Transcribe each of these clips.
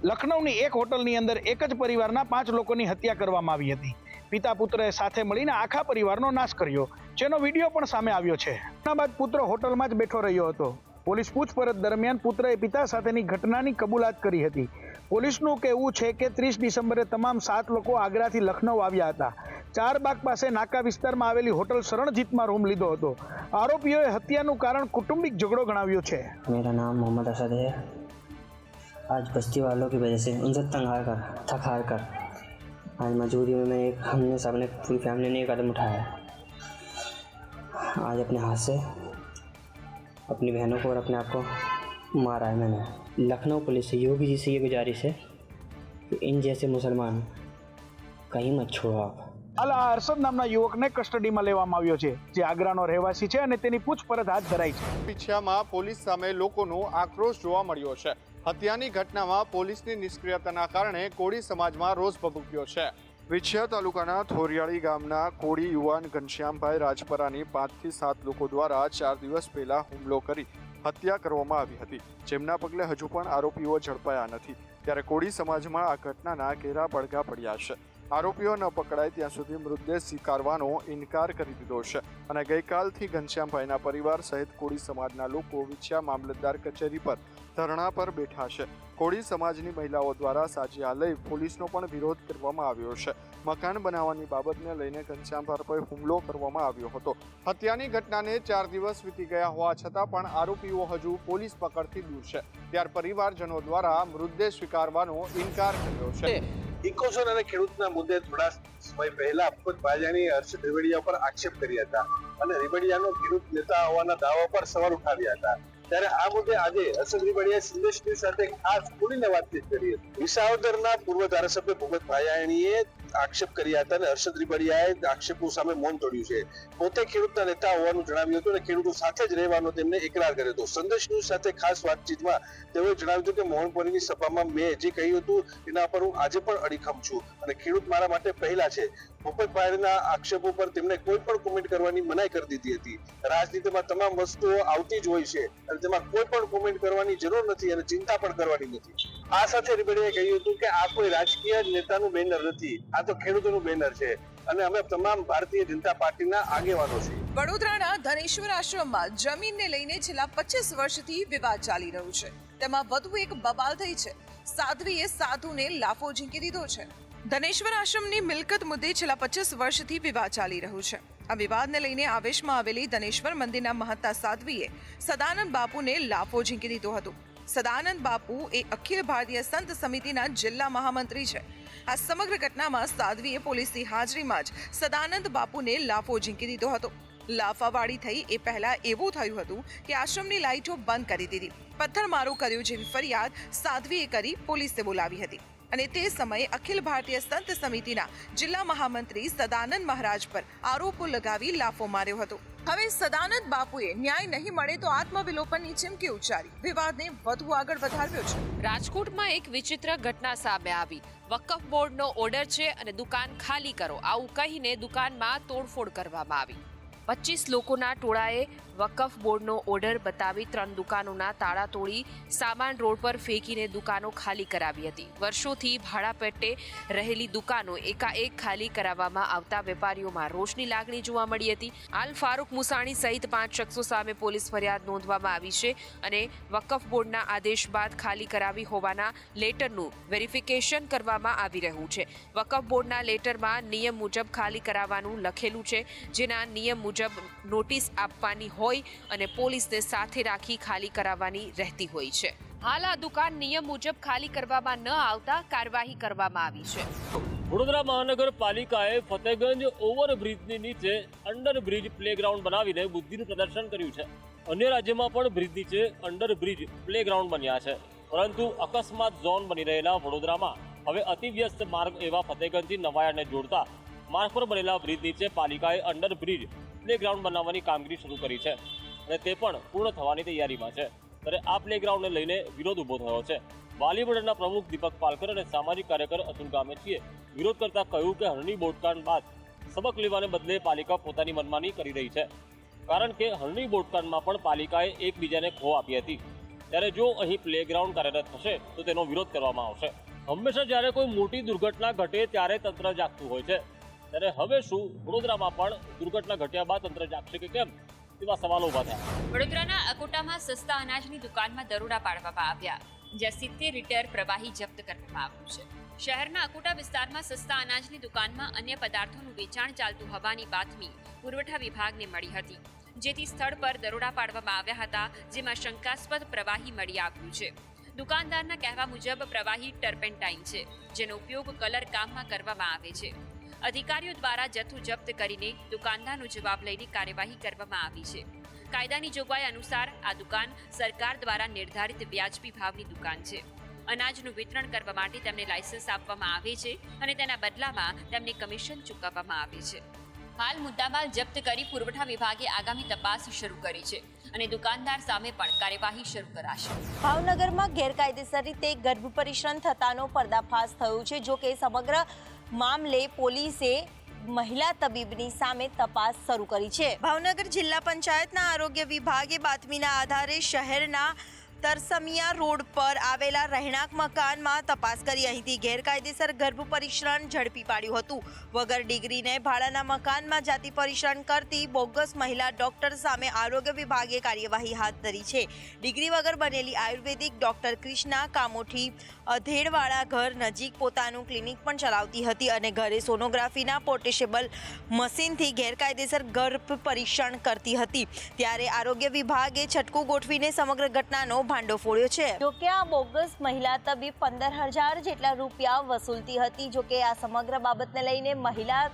લખનૌની એક હોટલની અંદર એક જ પરિવારના 5 લોકોની હત્યા કરવામાં આવી હતી. પિતા પુત્રએ સાથે મળીને આખા પરિવારનો નાશ કર્યો, જેનો વિડીયો પણ સામે આવ્યો છે. તેના બાદ પુત્ર હોટલમાં જ બેઠો રહ્યો હતો. પોલીસ પૂછપરછ દરમિયાન પુત્રએ પિતા સાથેની ઘટનાની કબૂલાત કરી હતી. પોલીસનું કહેવું છે કે 30 ડિસેમ્બરે તમામ 7 લોકો આગ્રાથી લખનૌ આવ્યા હતા. ચારબાગ પાસે નાકા વિસ્તારમાં આવેલી હોટલ શરણજીતમાં રૂમ લીધો હતો. આરોપીઓએ હત્યાનું કારણ કૌટુંબિક ઝઘડો ગણાવ્યો છે. मेरा नाम मोहम्मद असद है। आज बस्ती वालों की वजह से उनसे थक हार कर आज मजबूरी में हमने सबने पूरी फैमिली ने एक कदम उठाया। आज अपने हाथ से अपनी बहनों को और अपने आप को मारा है मैंने। लखनऊ पुलिस से योगी जी से ये गुजारिश है कि इन जैसे मुसलमान कहीं मत छोड़ो आप। હાલ આ અરશદ નામના યુવકને કસ્ટડીમાં લેવામાં આવ્યો છે, જે આગ્રાનો રહેવાસી છે અને તેની પૂછપરછ હાથ ધરાઈ છે. પીછામાં પોલીસ સામે લોકોનો આક્રોશ જોવા મળ્યો છે. હત્યાની ઘટનામાં પોલીસની નિષ્ક્રિયતાના કારણે કોળી સમાજમાં રોષ ભભૂક્યો છે. વિછિયા તાલુકાના થોરિયાળી ગામના કોળી યુવાન ઘનશ્યામભાઈ રાજપરાની 5 થી 7 લોકો દ્વારા 4 દિવસ પહેલા હુમલો કરી હત્યા કરવામાં આવી હતી, જેમના પગલે હજુ પણ આરોપીઓ ઝડપાયા નથી. ત્યારે કોળી સમાજમાં આ ઘટનાના ઘેરા પડઘા પડ્યા છે. આરોપીઓ ન પકડાય ત્યાં સુધી મૃતદેહ સ્વીકારવાનો ઇનકાર કરી દીધો છે અને ગઈકાલથી ઘનશ્યામભાઈના પરિવાર સહિત કોળી સમાજના લોકો વિછિયા મામલતદાર કચેરી પર ધરણા પર બેઠા છે. કોળી સમાજની મહિલાઓ દ્વારા સાજિયા લઈ પોલીસનો પણ વિરોધ કરવામાં આવ્યો છે. મકાન બનાવવાની બાબતને લઈને ઘનશ્યામભાઈ પર હુમલો કરવામાં આવ્યો હતો. હત્યાની ઘટનાને 4 દિવસ વીતી ગયા હોવા છતાં પણ આરોપીઓ હજુ પોલીસ પકડથી દૂર છે. ત્યારે પરિવારજનો દ્વારા મૃતદેહ સ્વીકારવાનો ઇનકાર કર્યો છે. ઇકોઝોન અને ખેડૂતના મુદ્દે થોડા સમય પહેલા અફકોટ ભાજાની હર્ષદ રીવડિયા પર આક્ષેપ કર્યા હતા અને રીવડિયાનો ખેડૂત નેતા હોવાના દાવા પર સવાલ ઉઠાવ્યા હતા. ત્યારે આ મુદ્દે આજે હર્ષદ રીવડિયાએ સંદેશની સાથે ખાસ ખુલીને વાતચીત કરી હતી. વિસાવદરના પૂર્વ ધારાસભ્ય ભૂપત ભાયાણીએ આક્ષેપ કર્યા હતા અને હર્ષદ રીવડિયાએ આક્ષેપો સામે મૌન તોડ્યું છે. પોતે ખેડૂતના નેતા હોવાનું જણાવ્યું હતું અને ખેડૂતો સાથે જ રહેવાનો તેમને ઇકરાર કર્યો હતો. સંદેશ ન્યૂઝ સાથે ખાસ વાતચીતમાં તેઓએ જણાવ્યું હતું કે મોહનપુરીની સભામાં મેં જે કહ્યું હતું એના પર હું આજે પણ અડીખમ છું અને ખેડૂત મારા માટે પહેલા છે. ભૂપત ભાયાણીના આક્ષેપો પર તેમણે કોઈ પણ કોમેન્ટ કરવાની મનાઈ કરી દીધી હતી. રાજનીતિમાં તમામ વસ્તુઓ આવતી જ હોય છે અને તેમાં કોઈ પણ કોમેન્ટ કરવાની જરૂર નથી અને ચિંતા પણ કરવાની નથી. આ સાથે રીબડિયાએ કહ્યું હતું કે આ કોઈ રાજકીય નેતાનું બેનર નથી, આ તો ખેડૂતોનું બેનર છે અને અમે તમામ ભારતીય જનતા પાર્ટીના આગેવાનો છીએ. વડોદરાના ધનેશ્વર આશ્રમમાં જમીનને લઈને છેલ્લા 25 વર્ષથી વિવાદ ચાલી રહ્યો છે. તેમાં વધુ એક બબાલ થઈ છે. સાધ્વીએ સાધુને લાફો ઝીંકી દીધો છે. ધનેશ્વર આશ્રમની મિલકત મુદ્દે છેલ્લા 25 વર્ષથી વિવાદ ચાલી રહ્યો છે. આ વિવાદને લઈને આવેશમાં આવેલી ધનેશ્વર મંદિરના મહંતા સાધ્વીએ સદાનંદ બાપુને લાફો ઝીંકી દીધો હતો. સદાનંદ બાપુ એ અખિલ ભારતીય સંત સમિતિના જિલ્લા મહામંત્રી છે. આ સમગ્ર ઘટનામાં સાધ્વીએ પોલીસની હાજરીમાં જ સદાનંદ બાપુને લાફો ઝીંકી દીધો હતો. લાફાવાળી થઈ એ પહેલા એવું થયું હતું કે આશ્રમની લાઇટો બંધ કરી દીધી, પથ્થરમારો કર્યો જેવી ફરિયાદ સાધ્વીએ કરી પોલીસે બોલાવી હતી અને તે સમયે અખિલ ભારતીય સંત સમિતિના જિલ્લા મહામંત્રી સદાનંદ મહારાજ પર આરોપો લગાવી લાફો માર્યો હતો. હવે સદાનંદ બાપુએ ન્યાય નહીં મળે તો આત્મવિલોપનની ચીમકી ઉચ્ચારી વિવાદને વધુ આગળ વધાર્યો છે. રાજકોટમાં એક વિચિત્ર ઘટના સામે આવી. વકફ બોર્ડનો ઓર્ડર છે અને દુકાન ખાલી કરો આવું કહીને દુકાનમાં તોડફોડ કરવામાં આવી. 25 લોકોના ટોળાએ વકફ બોર્ડનો ઓર્ડર બતાવી 3 દુકાનોના તાળા તોડી સામાન રોડ પર ફેંકીને દુકાનો ખાલી કરાવી હતી. વર્ષોથી ભાડા પેટે રહેલી દુકાનો એકાએક ખાલી કરાવવામાં આવતા વેપારીઓમાં રોષની લાગણી જોવા મળી હતી. હાલ ફારૂક મુસાણી સહિત 5 શખ્સો સામે પોલીસ ફરિયાદ નોંધવામાં આવી છે અને વકફ બોર્ડના આદેશ બાદ ખાલી કરાવી હોવાના લેટરનું વેરિફિકેશન કરવામાં આવી રહ્યું છે. વકફ બોર્ડના લેટરમાં નિયમ મુજબ ખાલી કરાવવાનું લખેલું છે, જેના નિયમ મુજબ નોટિસ આપવાની હોય અને પોલીસને સાથે રાખી ખાલી કરાવવાની રહેતી હોય છે. હાલ આ દુકાન નિયમ મુજબ ખાલી કરવામાં ન આવતા કાર્યવાહી કરવામાં આવી છે. વડોદરા મહાનગરપાલિકાએ ફતેગંજ ઓવરબ્રિજની નીચે અંડરબ્રિજ પ્લેગ્રાઉન્ડ બનાવીને બુદ્ધિનું પ્રદર્શન કર્યું છે. અન્ય રાજ્યમાં પણ બ્રિજ નીચે અંડરબ્રિજ પ્લેગ્રાઉન્ડ બન્યા છે, પરંતુ અકસ્માત ઝોન બની રહેલા વડોદરામાં હવે અતિવ્યસ્ત માર્ગ એવા ફતેગંજથી નવાયાને જોડતા માર્ગ પર બનેલા બ્રિજ નીચે પાલિકાએ અંડરબ્રિજ પ્લેગ્રાઉન્ડ બનાવવાની કામગીરી શરૂ કરી છે અને તે પણ પૂર્ણ થવાની તૈયારીમાં છે. ત્યારે આ પ્લેગ્રાઉન્ડને લઈને વિરોધ ઊભો થયો છે. વાલી મંડળના પ્રમુખ દીપક પાલકર અને સામાજિક કાર્યકર અતુલ ગામેચીએ વિરોધ કરતા કહ્યું કે હરણી બોટકાંડ બાદ સબક લેવાને બદલે પાલિકા પોતાની મનમાની કરી રહી છે, કારણ કે હરણી બોટકાંડમાં પણ પાલિકાએ એકબીજાને ખો આપી હતી. ત્યારે જો અહીં પ્લેગ્રાઉન્ડ કાર્યરત થશે તો તેનો વિરોધ કરવામાં આવશે. હંમેશા જ્યારે કોઈ મોટી દુર્ઘટના ઘટે ત્યારે તંત્ર જાગતું હોય છે, ત્યારે હવે શું વડોદરામાં પણ દુર્ઘટના ઘટ્યા બાદ તંત્ર જાગશે કે કેમ તેવા સવાલો ઊભા થયા. વડોદરાના અકોટામાં સસ્તા અનાજની દુકાનમાં દરોડા પાડવામાં આવ્યા, જ્યાં 70 લીટર પ્રવાહી જપ્ત કરવામાં આવ્યું છે. શહેરના અકોટા વિસ્તારમાં સસ્તા અનાજની દુકાનમાં અન્ય પદાર્થોનું વેચાણ ચાલતું હોવાની બાતમી પુરવઠા વિભાગને મળી હતી, જેથી સ્થળ પર દરોડા પાડવામાં આવ્યા હતા, જેમાં શંકાસ્પદ પ્રવાહી મળી આવ્યું છે. દુકાનદારના કહેવા મુજબ પ્રવાહી ટર્પેન્ટાઇન છે, જેનો ઉપયોગ કલર કામમાં કરવામાં આવે છે. અધિકારીઓ દ્વારા જથ્થો જપ્ત કરીને દુકાનદારનો જવાબ લઈને કાર્યવાહી કરવામાં આવી છે. કાયદાની જોગવાઈ અનુસાર આ દુકાન સરકાર દ્વારા નિર્ધારિત વ્યાજબી ભાવની દુકાન છે. અનાજનું વિતરણ કરવા માટે તેમને લાયસન્સ આપવામાં આવે છે અને તેના બદલામાં તેમને કમિશન ચૂકવવામાં આવે છે. હાલ મુદ્દામાલ જપ્ત કરી પુરવઠા વિભાગે આગામી તપાસ શરૂ કરી છે અને દુકાનદાર સામે પણ કાર્યવાહી શરૂ કરાશે. ભાવનગરમાં ગેરકાયદેસર રીતે ગર્ભ પરીક્ષણ થતાનો પર્દાફાશ થયો છે. જો કે સમગ્ર મામલે પોલીસે મહિલા તબીબની સામે તપાસ શરૂ કરી છે. ભાવનગર જિલ્લા પંચાયતના આરોગ્ય વિભાગે બાતમીના આધારે શહેરના તરસમિયા રોડ પર આવેલા રહેણાંક મકાનમાં તપાસ કરી અહીંથી ગેરકાયદેસર ગર્ભ પરીક્ષણ ઝડપી પાડ્યું હતું. વગર ડિગ્રીને ભાડાના મકાનમાં જાતિ પરીક્ષણ કરતી બોગસ મહિલા ડોક્ટર સામે આરોગ્ય વિભાગે કાર્યવાહી હાથ ધરી છે. ડિગ્રી વગર બનેલી આયુર્વેદિક ડોક્ટર કૃષ્ણા કામોઠી અધેડવાળા ઘર નજીક પોતાનું ક્લિનિક પણ ચલાવતી હતી અને ઘરે સોનોગ્રાફીના પોર્ટેબલ મશીનથી ગેરકાયદેસર ગર્ભ પરીક્ષણ કરતી હતી. ત્યારે આરોગ્ય વિભાગે છટકું ગોઠવીને સમગ્ર ઘટનાનો ભાંડો ફોડ્યો છે. જોકે આ બોગસ મહિલા તબીબ 15,000 જેટલા રૂપિયા વસૂલતી હતી. જોકે આ સમગ્ર બાબતને લઈને મહિલા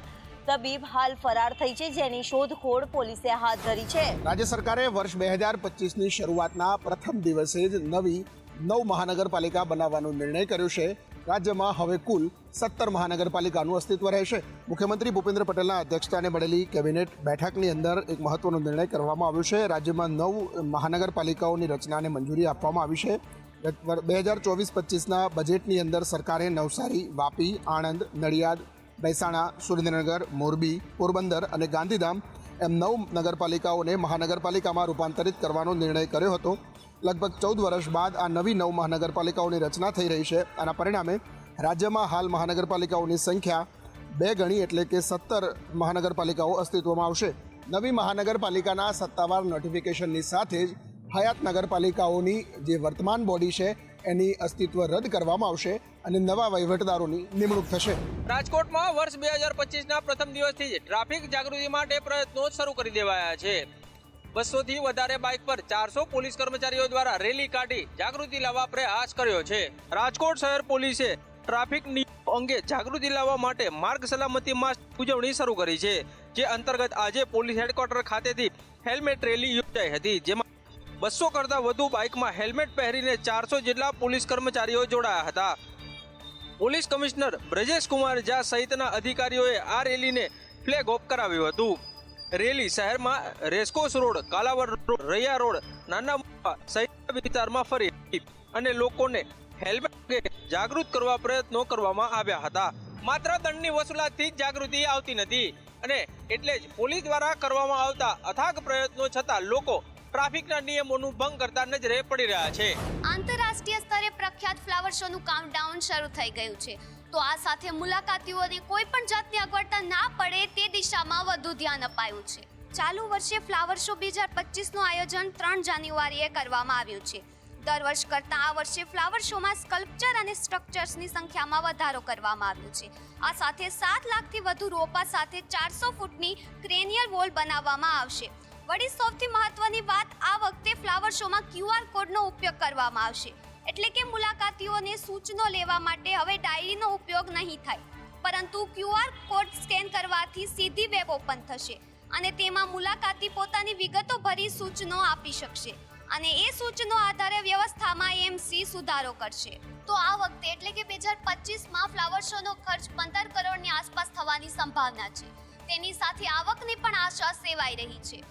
તબીબ હાલ ફરાર થઈ છે, જેની શોધખોળ પોલીસે હાથ ધરી છે. રાજ્ય સરકારે વર્ષ 2025ની શરૂઆતના પ્રથમ દિવસે જ નવી 9 મહાનગરપાલિકા બનાવવાનો નિર્ણય કર્યો છે. રાજ્યમાં હવે કુલ 17 મહાનગરપાલિકાનું અસ્તિત્વ રહેશે. મુખ્યમંત્રી ભૂપેન્દ્ર પટેલના અધ્યક્ષસ્થાને મળેલી કેબિનેટ બેઠકની અંદર એક મહત્વનો નિર્ણય કરવામાં આવ્યો છે. રાજ્યમાં 9 મહાનગરપાલિકાઓની રચનાને મંજૂરી આપવામાં આવી છે. 2024-25ના બજેટની અંદર સરકારે નવસારી, વાપી, આણંદ, નડિયાદ, મહેસાણા, સુરેન્દ્રનગર, મોરબી, પોરબંદર અને ગાંધીધામ એમ 9 નગરપાલિકાઓને મહાનગરપાલિકામાં રૂપાંતરિત કરવાનો નિર્ણય કર્યો હતો. લગભગ 14 વર્ષ બાદ આ નવી 9 મહાનગરપાલિકાઓની રચના થઈ રહી છે. આના પરિણામે રાજ્યમાં હાલ મહાનગરપાલિકાઓની સંખ્યા 2 ગણી એટલે કે 17 મહાનગરપાલિકાઓ અસ્તિત્વમાં આવશે. નવી મહાનગરપાલિકાના સત્તાવાર નોટિફિકેશનની સાથે જ હયાત નગરપાલિકાઓની જે વર્તમાન બોડી છે એની અસ્તિત્વ રદ કરવામાં આવશે અને નવા વહીવટદારોની નિમણૂક થશે. રાજકોટમાં વર્ષ 2025ના પ્રથમ દિવસથી જ ટ્રાફિક જાગૃતિ માટે પ્રયત્નો શરૂ કરી દેવાયા છે. 200થી વધારે બાઇક પર 400 પોલીસ કર્મચારીઓ દ્વારા રેલી કાઢી જાગૃતિ લાવવા પ્રયાસ કર્યો છે. રાજકોટ શહેર પોલીસે ટ્રાફિક નિયમો અંગે જાગૃતિ લાવવા માટે માર્ગ સલામતી માસ ઉજવણી શરૂ કરી છે, જે અંતર્ગત આજે પોલીસ હેડક્વાર્ટર ખાતેથી હેલ્મેટ રેલી યોજાઈ હતી, જેમાં 200 કરતાં વધુ બાઇકમાં હેલ્મેટ પહેરીને 400 જેટલા પોલીસ કર્મચારીઓ જોડાયા હતા. પોલીસ કમિશનર બ્રજેશ કુમાર ઝા સહિતના અધિકારીઓએ આ રેલીને ફ્લેગ ઓફ કરાવ્યું હતું. રેલી શહેરમાં racecourse road, Kalavad road, Raiya road, નાના મોટા સહિત વિસ્તારમાં ફરી હતી અને લોકોને હેલ્મેટ અંગે જાગૃત કરવા પ્રયત્નો કરવામાં આવ્યા હતા. માત્ર દંડની વસૂલાતથી જ જાગૃતિ આવતી નથી અને એટલે જ પોલીસ દ્વારા કરવામાં આવતા અથાગ પ્રયત્નો છતાં લોકો ટ્રાફિકના નિયમોનું ભંગ કરતા નજરે પડી રહ્યા છે. આંતરરાષ્ટ્રીય સ્તરે પ્રખ્યાત ફ્લાવર શોનું કાઉન્ટડાઉન શરૂ થઈ ગયું છે, તો આ સાથે મુલાકાતીઓને કોઈ પણ જાતની અગવડતા ના પડે તે દિશામાં વધુ ધ્યાન અપાયું છે. ચાલુ વર્ષે ફ્લાવર શો 2025નું આયોજન 3 જાન્યુઆરીએ કરવામાં આવ્યું છે. દર વર્ષ કરતાં આ વર્ષે ફ્લાવર શોમાં સ્કલ્પચર અને સ્ટ્રક્ચર્સની સંખ્યામાં વધારો કરવામાં આવ્યો છે. આ સાથે 7 લાખથી વધુ રોપા સાથે 400 ફૂટની ક્રેનિયલ વોલ બનાવવામાં આવશે. વળી સૌથી મહત્વની વાત, આ વખતે ફ્લાવર શોમાં QR કોડનો ઉપયોગ કરવામાં આવશે, એટલે કે મુલાકાતીઓને સૂચનો લેવા માટે હવે ડાયરીનો ઉપયોગ નહીં થાય, પરંતુ QR કોડ સ્કેન કરવાથી સીધી વેબ ઓપન થશે અને તેમાં મુલાકાતી પોતાની વિગતો ભરી સૂચનો આપી શકશે અને એ સૂચનો આધારે વ્યવસ્થામાં AMC સુધારો કરશે. તો આ વખતે એટલે કે 2025માં ફ્લાવર શોનો ખર્ચ 15 કરોડની આસપાસ થવાની સંભાવના છે. તેની સાથે આવકની પણ આશા સેવાઈ રહી છે.